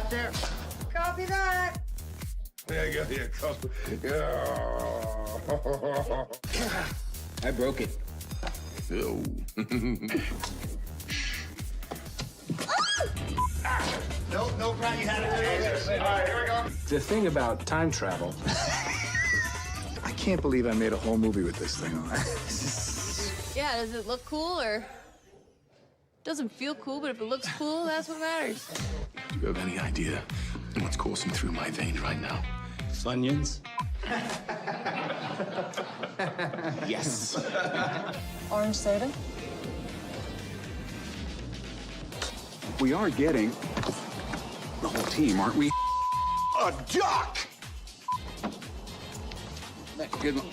Doctor. Copy that. Yeah, copy. Yeah. I broke it. Phil. No, Brian, you had it. All right, here we go. The thing about time travel. I can't believe I made a whole movie with this thing on. Yeah, does it look cool or doesn't feel cool, but if it looks cool, that's what matters. Do you have any idea what's coursing through my veins right now? Funyuns? Yes. Orange soda? We are getting the whole team, aren't we? A duck! Good one.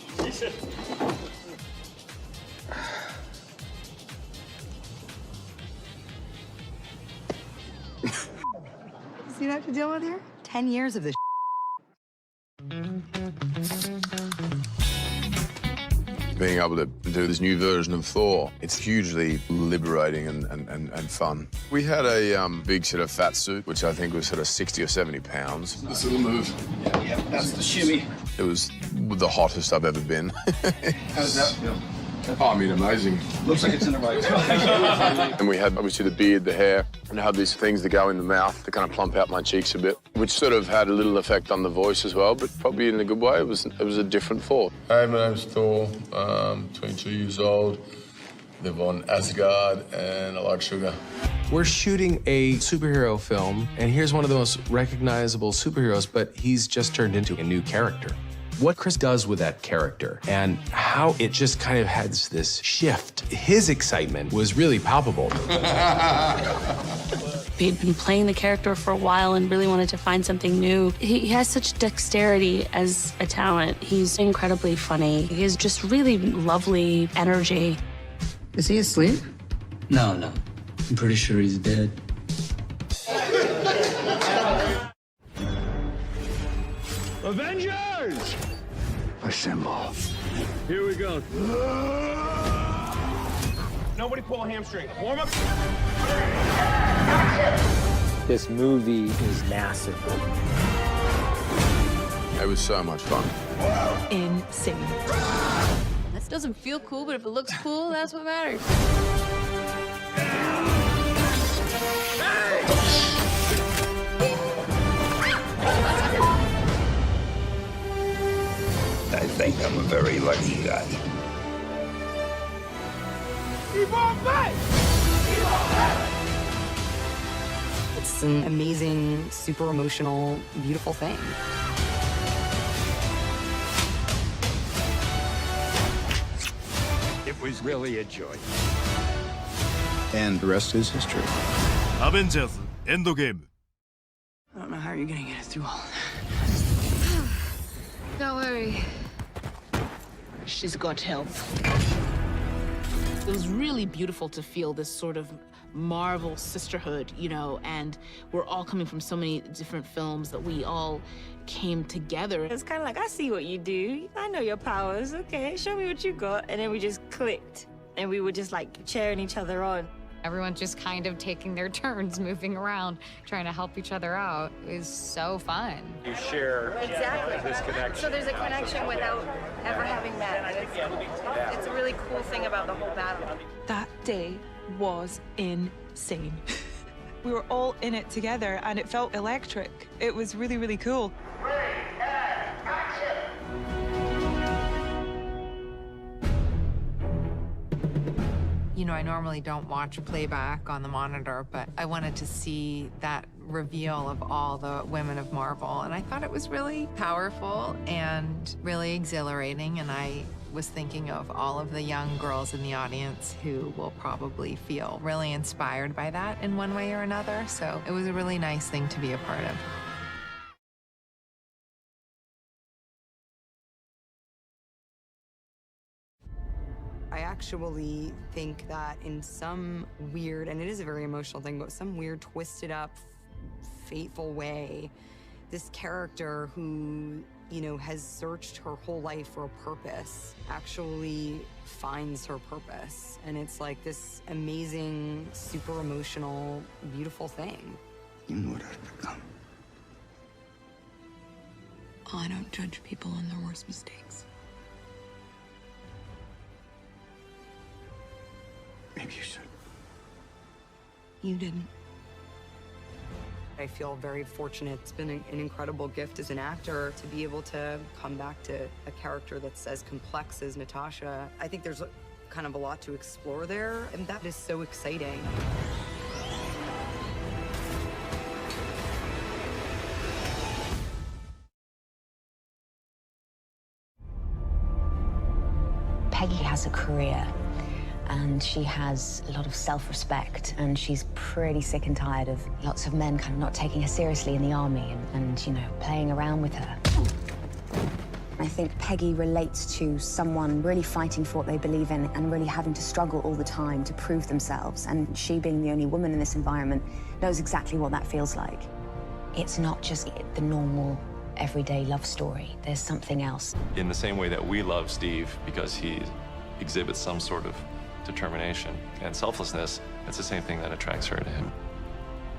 See what I have to deal with here? 10 years of this. Being able to do this new version of Thor, it's hugely liberating and fun. We had a big sort of fat suit, which I think was sort of 60 or 70 pounds. This little move. Yeah, that's the shimmy. It was the hottest I've ever been. How does that feel? Oh, I mean, amazing. Looks like it's in the right place. And we had obviously the beard, the hair, and I had these things that go in the mouth to kind of plump out my cheeks a bit, which sort of had a little effect on the voice as well, but probably in a good way. It was a different Thor. Hey, my name's Thor. 22 years old. Live on Asgard, and I like sugar. We're shooting a superhero film, and here's one of the most recognizable superheroes, but he's just turned into a new character. What Chris does with that character and how it just kind of has this shift. His excitement was really palpable. He'd been playing the character for a while and really wanted to find something new. He has such dexterity as a talent. He's incredibly funny. He has just really lovely energy. Is he asleep? No. I'm pretty sure he's dead. Avengers! Assemble. Here we go. Nobody pull a hamstring. Warm up. This movie is massive. It was so much fun. Insane. This doesn't feel cool, but if it looks cool, that's what matters. I think I'm a very lucky guy. It's an amazing, super emotional, beautiful thing. It was really a joy. And the rest is history. Avengers Endgame. I don't know how you're gonna get us through all of Don't worry. She's got help. It was really beautiful to feel this sort of Marvel sisterhood, you know, and we're all coming from so many different films that we all came together. It's kind of like, I see what you do. I know your powers. Okay, show me what you got. And then we just clicked. And we were just like cheering each other on. Everyone's just kind of taking their turns, moving around, trying to help each other out. It was so fun. You share this connection. So there's a connection without ever having met. It's a really cool thing about the whole battle. That day was insane. We were all in it together and it felt electric. It was really, really cool. You know, I normally don't watch playback on the monitor, but I wanted to see that reveal of all the women of Marvel, and I thought it was really powerful and really exhilarating, and I was thinking of all of the young girls in the audience who will probably feel really inspired by that in one way or another, so it was a really nice thing to be a part of. I actually think that in some weird, and it is a very emotional thing, but some weird twisted up, fateful way, this character who, you know, has searched her whole life for a purpose actually finds her purpose. And it's like this amazing, super emotional, beautiful thing. You know what I've become. I don't judge people on their worst mistakes. Maybe you should. You didn't. I feel very fortunate. It's been an incredible gift as an actor to be able to come back to a character that's as complex as Natasha. I think there's kind of a lot to explore there, and that is so exciting. Peggy has a career, and she has a lot of self-respect, and she's pretty sick and tired of lots of men kind of not taking her seriously in the army and you know, playing around with her. I think Peggy relates to someone really fighting for what they believe in and really having to struggle all the time to prove themselves, and she, being the only woman in this environment, knows exactly what that feels like. It's not just the normal, everyday love story. There's something else. In the same way that we love Steve because he exhibits some sort of determination and selflessness, it's the same thing that attracts her to him.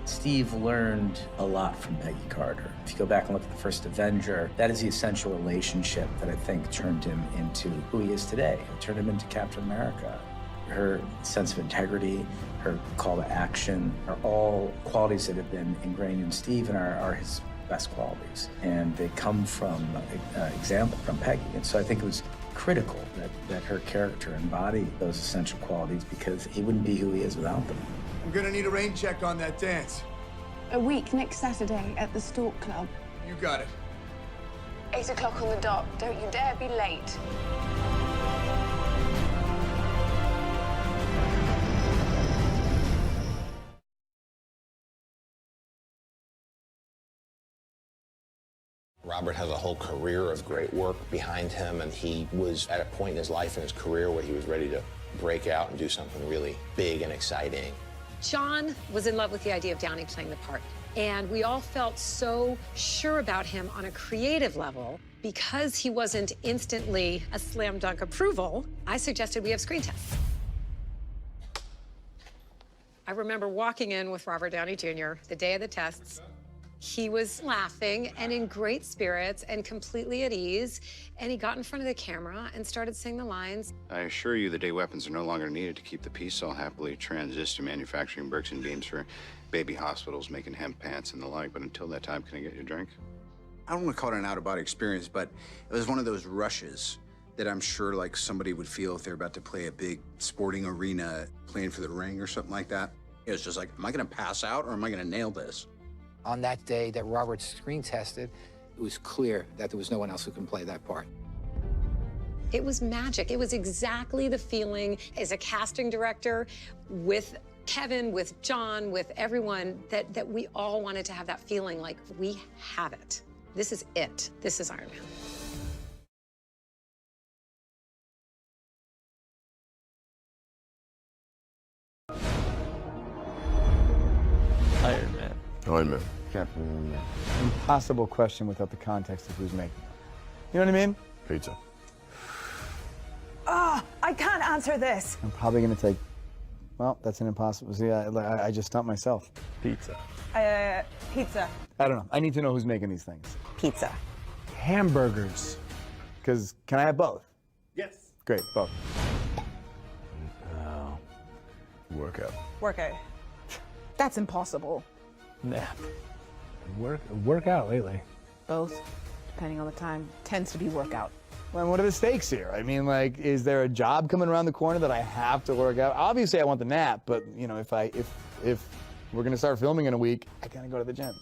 Steve learned a lot from Peggy Carter. If you go back and look at the first Avenger, that is the essential relationship that I think turned him into who he is today. It turned him into Captain America. Her sense of integrity, her call to action are all qualities that have been ingrained in Steve and are his best qualities. And they come from example from Peggy. And so I think it was critical that her character embodied those essential qualities because he wouldn't be who he is without them. I'm gonna need a rain check on that dance. A week next Saturday at the Stalk Club. You got it. 8 o'clock on the dot. Don't you dare be late. Robert has a whole career of great work behind him, and he was at a point in his life and his career where he was ready to break out and do something really big and exciting. John was in love with the idea of Downey playing the part, and we all felt so sure about him on a creative level. Because he wasn't instantly a slam dunk approval, I suggested we have screen tests. I remember walking in with Robert Downey Jr. the day of the tests. He was laughing and in great spirits and completely at ease, and he got in front of the camera and started saying the lines. I assure you the day weapons are no longer needed to keep the peace cell happily transist to manufacturing bricks and beams for baby hospitals, making hemp pants and the like, but until that time, can I get you a drink? I don't want to call it an out-of-body experience, but it was one of those rushes that I'm sure like somebody would feel if they're about to play a big sporting arena, playing for the ring or something like that. It was just like, am I going to pass out or am I going to nail this? On that day that Robert screen tested, it was clear that there was no one else who can play that part. It was magic. It was exactly the feeling as a casting director with Kevin, with John, with everyone, that we all wanted to have that feeling like we have it. This is it. This is Iron Man. Iron Man. Iron Man. Captain. Impossible question without the context of who's making it. You know what I mean? Pizza. I can't answer this. I'm probably going to take, well, that's an impossible. See, I just stumped myself. Pizza. Pizza. I don't know. I need to know who's making these things. Pizza. Hamburgers. Because can I have both? Yes. Great, both. Workout. Workout. That's impossible. Nap. Workout lately. Both, depending on the time, tends to be workout. Well, what are the stakes here? I mean, like, is there a job coming around the corner that I have to work out? Obviously, I want the nap, but you know, if we're gonna start filming in a week, I gotta go to the gym.